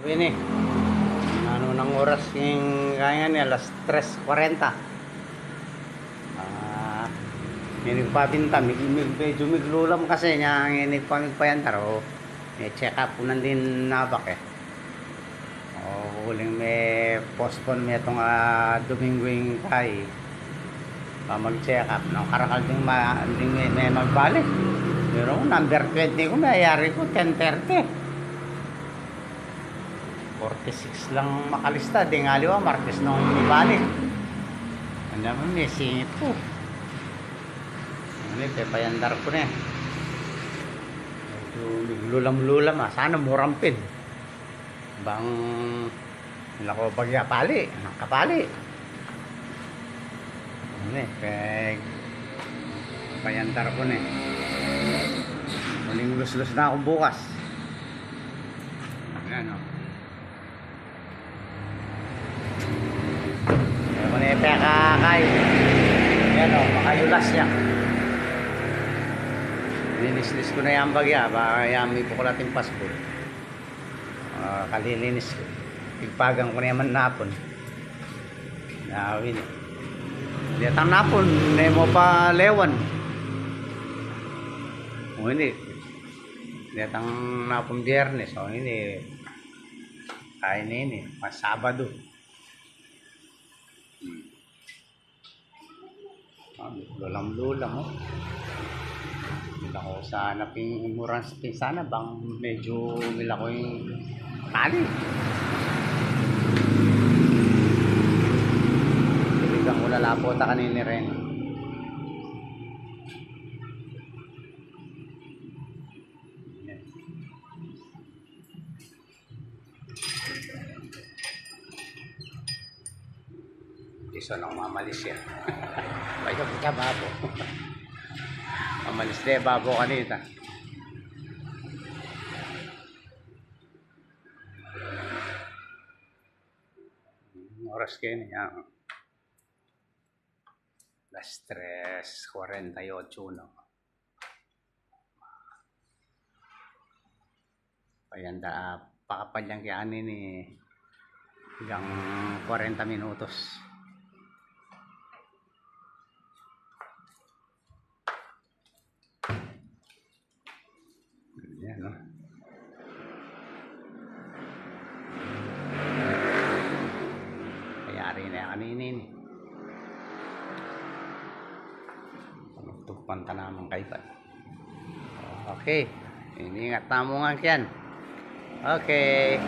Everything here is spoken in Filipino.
Ini, ano ng oras yung kaya niya, alas 3:40. Inig pabinta, medyo miglulam kasi niya ang inig pamigpayantar. O, may check up po nandin nabak eh. O, huling may postpone may itong Domingo yung kay. Mag-check up. Nang karakal din may magbalik. Pero number 20 ko, mayayari ko 10:30. 46 lang makalista. Di nga liwa, Martes nung ibalik. Ano naman, may singit ko. Ano, pepayandar ko na eh. Medyo lulam-lulam ah. Sana murampin. Bang, nila ko bagya pali. Kapali. Ano eh, pepayandar ko na eh. Muling lus-lus na ako bukas. Ayan o. Ayan ko na yung pekakay. Ayan o, makayulas yan. Linis-lis ko na yung bagya. Baka may bukulating paspor. Kalilinis ko. Pigpagang ko na yung napon. Nawin. Lihatang napon. Hindi mo pa lewan. O hindi. Lihatang napon biyernes. O hindi. Kain na yun eh. Sabado. Lulam-lulam o. Nila ko sa hanaping murang sana bang medyo nila ko yung kali. Tuligang ko lalapota kanini rin. Iso nang mamalis yan. Bayo kita babo. Mamalis de babo kanita. Oras kayo niya. Las 3:48 no. Payanda pakapalyang kaya ni hanggang 40 minutos. Yan no. Kayari na yan kaninin. Tugpan ta naman kaipan. Okay. Iniingat na mo nga yan. Okay.